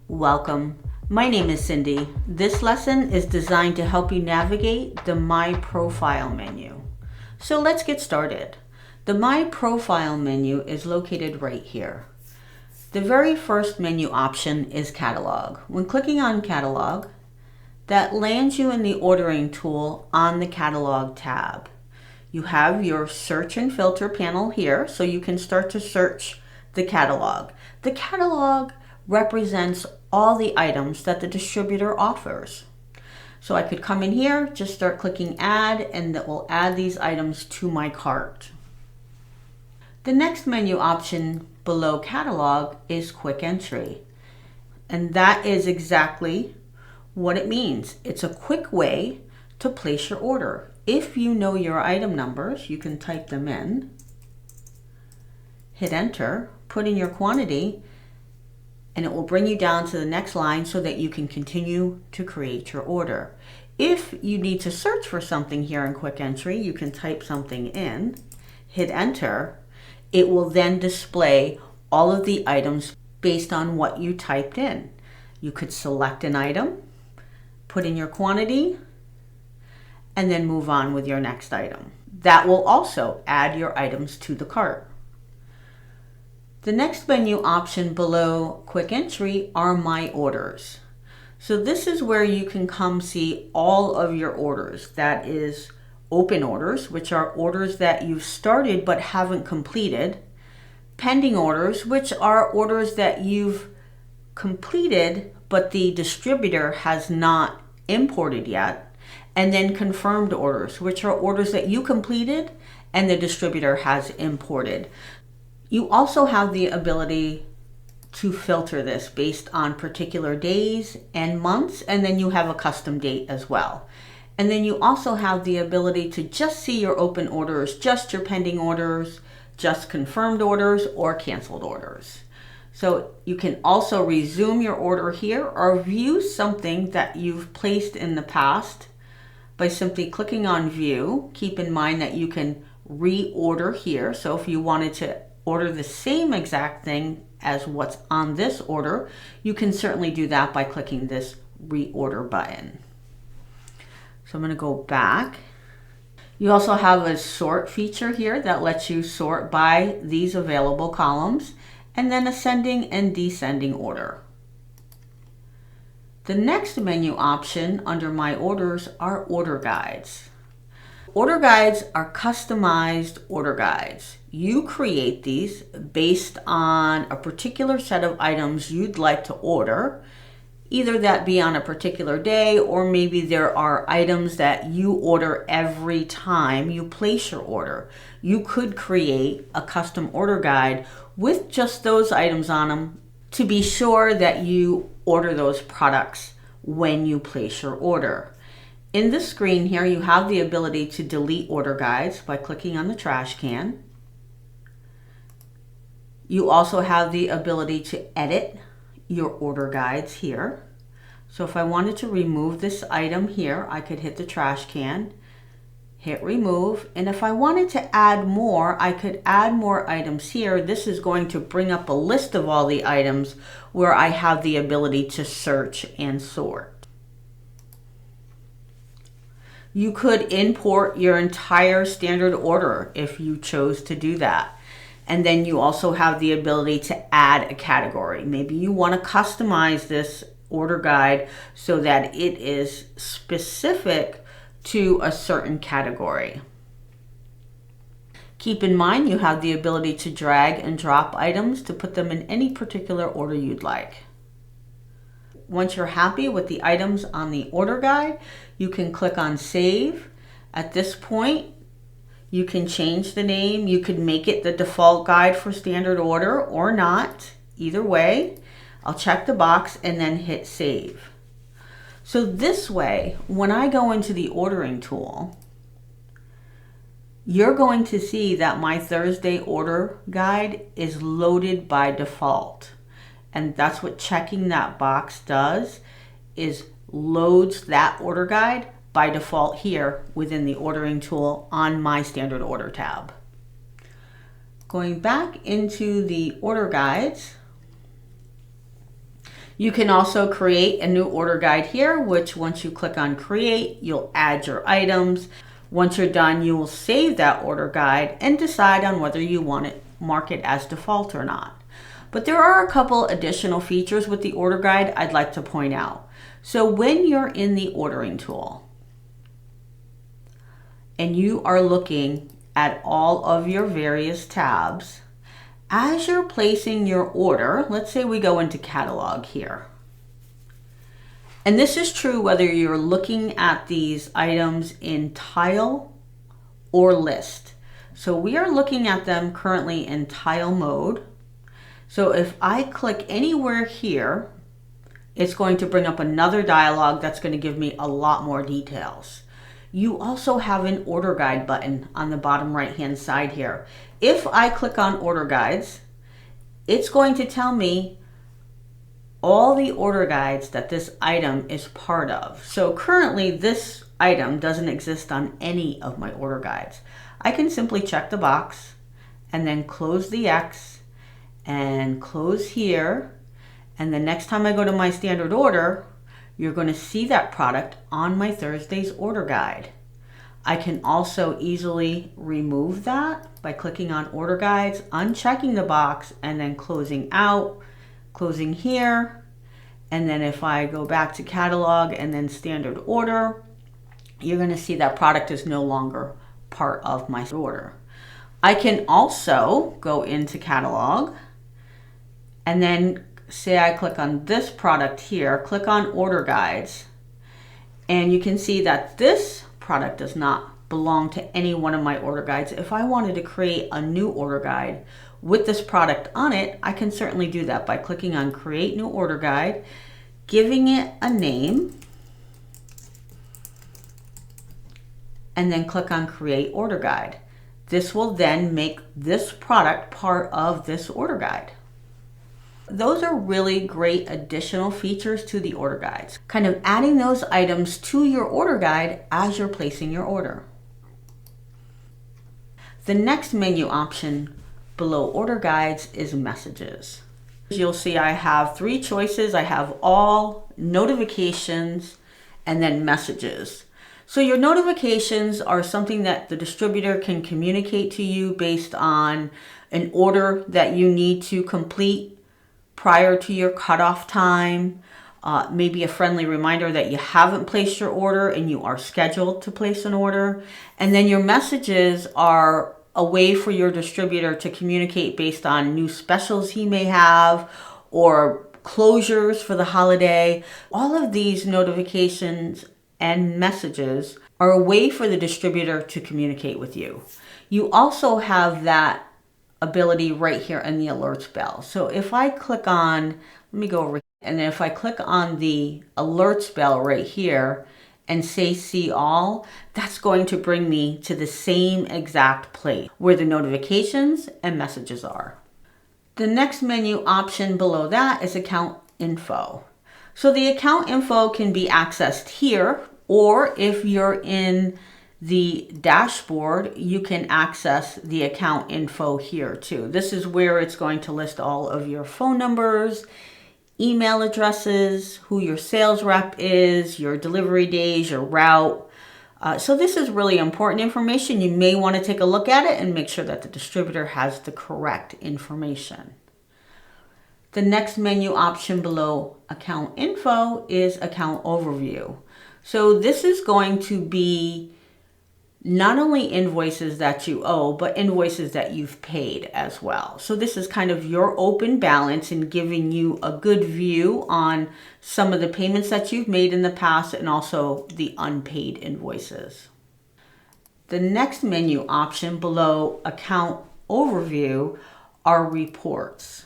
Welcome. My name is Cindy. This lesson is designed to help you navigate the My Profile menu. So let's get started. The My Profile menu is located right here. The very first menu option is Catalog. When clicking on Catalog, that lands you in the ordering tool on the Catalog tab. You have your search and filter panel here, so you can start to search the catalog. The catalog represents all the items that the distributor offers. So I could come in here, just start clicking add, and that will add these items to my cart. The next menu option below catalog is quick entry. And that is exactly what it means. It's a quick way to place your order. If you know your item numbers, you can type them in, hit enter, put in your quantity, and it will bring you down to the next line so that you can continue to create your order. If you need to search for something here in quick entry, you can type something in, hit enter. It will then display all of the items based on what you typed in. You could select an item, put in your quantity, and then move on with your next item. That will also add your items to the cart. The next menu option below quick entry are My Orders. So this is where you can come see all of your orders. That is open orders, which are orders that you've started but haven't completed. Pending orders, which are orders that you've completed but the distributor has not imported yet. And then confirmed orders, which are orders that you completed and the distributor has imported. You also have the ability to filter this based on particular days and months, and then you have a custom date as well. And then you also have the ability to just see your open orders, just your pending orders, just confirmed orders, or canceled orders. So you can also resume your order here or view something that you've placed in the past by simply clicking on view. Keep in mind that you can reorder here. So if you wanted to order the same exact thing as what's on this order, you can certainly do that by clicking this reorder button. So I'm going to go back. You also have a sort feature here that lets you sort by these available columns, and then ascending and descending order. The next menu option under My Orders are order guides. Order guides are customized order guides. You create these based on a particular set of items you'd like to order, either that be on a particular day, or maybe there are items that you order every time you place your order. You could create a custom order guide with just those items on them to be sure that you order those products when you place your order. In this screen here, you have the ability to delete order guides by clicking on the trash can. You also have the ability to edit your order guides here. So if I wanted to remove this item here, I could hit the trash can, hit remove, and if I wanted to add more, I could add more items here. This is going to bring up a list of all the items where I have the ability to search and sort. You could import your entire standard order if you chose to do that. And then you also have the ability to add a category. Maybe you want to customize this order guide so that it is specific to a certain category. Keep in mind you have the ability to drag and drop items to put them in any particular order you'd like. Once you're happy with the items on the order guide, you can click on Save. At this point, you can change the name. You could make it the default guide for standard order or not. Either way, I'll check the box and then hit Save. So this way, when I go into the ordering tool, you're going to see that my Thursday order guide is loaded by default. And that's what checking that box does, is loads that order guide by default here within the ordering tool on my standard order tab. Going back into the order guides, You can also create a new order guide here, which once you click on create, you'll add your items. Once you're done, you will save that order guide and decide on whether you want it mark it as default or not. But there are a couple additional features with the order guide I'd like to point out. So when you're in the ordering tool and you are looking at all of your various tabs, as you're placing your order, let's say we go into catalog here. And this is true whether you're looking at these items in tile or list. So we are looking at them currently in tile mode. So if I click anywhere here, it's going to bring up another dialog that's going to give me a lot more details. You also have an order guide button on the bottom right hand side here. If I click on order guides, it's going to tell me all the order guides that this item is part of. So currently this item doesn't exist on any of my order guides. I can simply check the box and then close the X and close here. And the next time I go to my standard order, you're going to see that product on my Thursday's order guide. I can also easily remove that by clicking on order guides, unchecking the box, and then closing out, closing here. And then if I go back to catalog and then standard order, you're going to see that product is no longer part of my order. I can also go into catalog and then say I click on this product here, click on order guides, and you can see that this product does not belong to any one of my order guides. If I wanted to create a new order guide with this product on it, I can certainly do that by clicking on create new order guide, giving it a name, and then click on create order guide. This will then make this product part of this order guide. Those are really great additional features to the order guides, kind of adding those items to your order guide as you're placing your order. The next menu option below order guides is messages. You'll see I have three choices. I have all, notifications, and then messages. So your notifications are something that the distributor can communicate to you based on an order that you need to complete prior to your cutoff time, maybe a friendly reminder that you haven't placed your order and you are scheduled to place an order. And then your messages are a way for your distributor to communicate based on new specials he may have or closures for the holiday. All of these notifications and messages are a way for the distributor to communicate with you. You also have that ability right here in the alerts bell. So if I click on, let me go over, and then if I click on the alerts bell right here and say see all, that's going to bring me to the same exact place where the notifications and messages are. The next menu option below that is account info. So the account info can be accessed here, or if you're in the dashboard, you can access the account info here too. This is where it's going to list all of your phone numbers, email addresses, who your sales rep is, your delivery days, your route. So this is really important information. You may want to take a look at it and make sure that the distributor has the correct information. The next menu option below account info is account overview. So this is going to be not only invoices that you owe, but invoices that you've paid as well. So this is kind of your open balance and giving you a good view on some of the payments that you've made in the past and also the unpaid invoices. The next menu option below account overview are reports.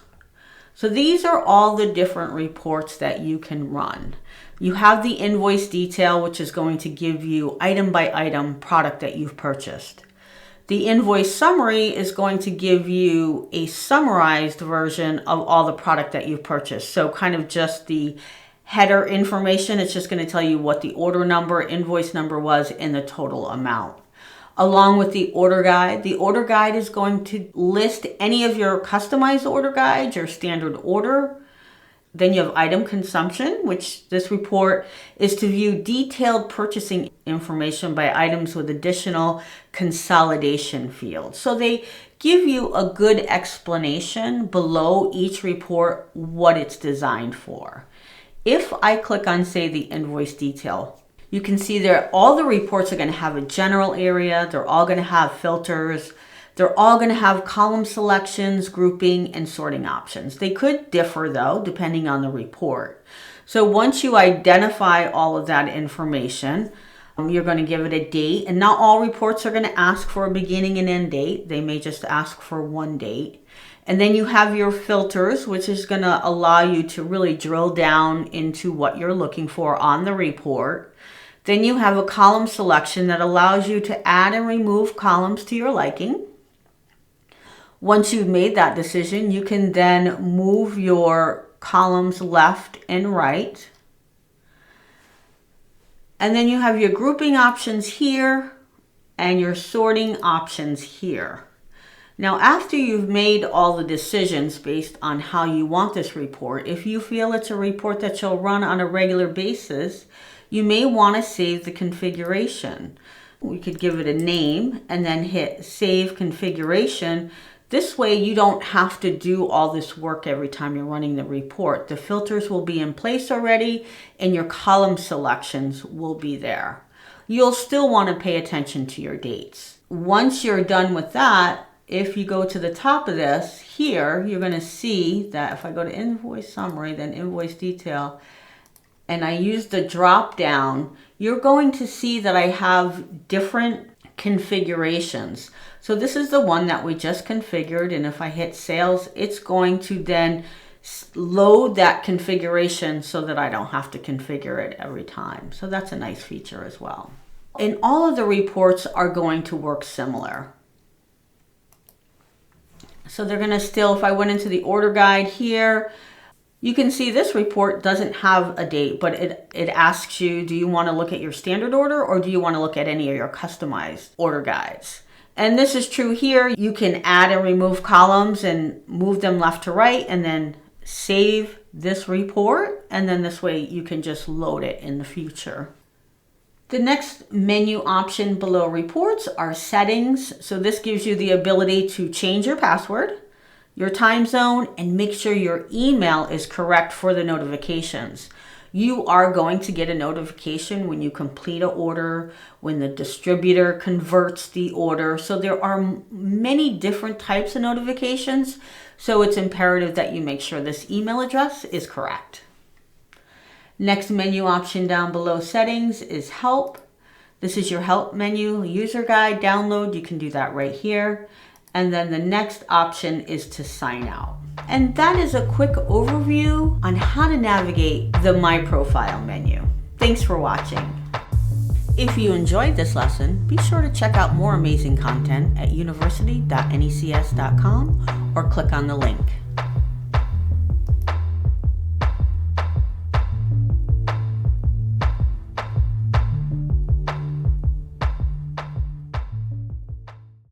So these are all the different reports that you can run. You have the invoice detail, which is going to give you item by item product that you've purchased. The invoice summary is going to give you a summarized version of all the product that you've purchased. So kind of just the header information. It's just going to tell you what the order number, invoice number was, and the total amount. Along with the order guide is going to list any of your customized order guides, your standard order Then you have item consumption, which this report is to view detailed purchasing information by items with additional consolidation fields. So they give you a good explanation below each report what it's designed for. If I click on, say, the invoice detail, you can see there all the reports are going to have a general area. They're all going to have filters. They're all going to have column selections, grouping, and sorting options. They could differ, though, depending on the report. So once you identify all of that information, you're going to give it a date. And not all reports are going to ask for a beginning and end date. They may just ask for one date. And then you have your filters, which is going to allow you to really drill down into what you're looking for on the report. Then you have a column selection that allows you to add and remove columns to your liking. Once you've made that decision, you can then move your columns left and right. And then you have your grouping options here and your sorting options here. Now, after you've made all the decisions based on how you want this report, if you feel it's a report that you'll run on a regular basis, you may want to save the configuration. We could give it a name and then hit Save Configuration. This way you don't have to do all this work every time you're running the report. The filters will be in place already and your column selections will be there. You'll still want to pay attention to your dates. Once you're done with that, if you go to the top of this here, you're going to see that if I go to Invoice Summary, then Invoice Detail, and I use the drop down, you're going to see that I have different configurations. So this is the one that we just configured, and if I hit sales, it's going to then load that configuration so that I don't have to configure it every time. So that's a nice feature as well. And all of the reports are going to work similar. So they're going to still, if I went into the order guide here, you can see this report doesn't have a date, but it asks you, do you want to look at your standard order or do you want to look at any of your customized order guides? And this is true here. You can add and remove columns and move them left to right and then save this report. And then this way you can just load it in the future. The next menu option below reports are settings. So this gives you the ability to change your password, your time zone, and make sure your email is correct for the notifications. You are going to get a notification when you complete an order, when the distributor converts the order. So there are many different types of notifications. So it's imperative that you make sure this email address is correct. Next menu option down below settings is help. This is your help menu, user guide, download. You can do that right here. And then the next option is to sign out. And that is a quick overview on how to navigate the My Profile menu. Thanks for watching. If you enjoyed this lesson, be sure to check out more amazing content at university.necs.com or click on the link.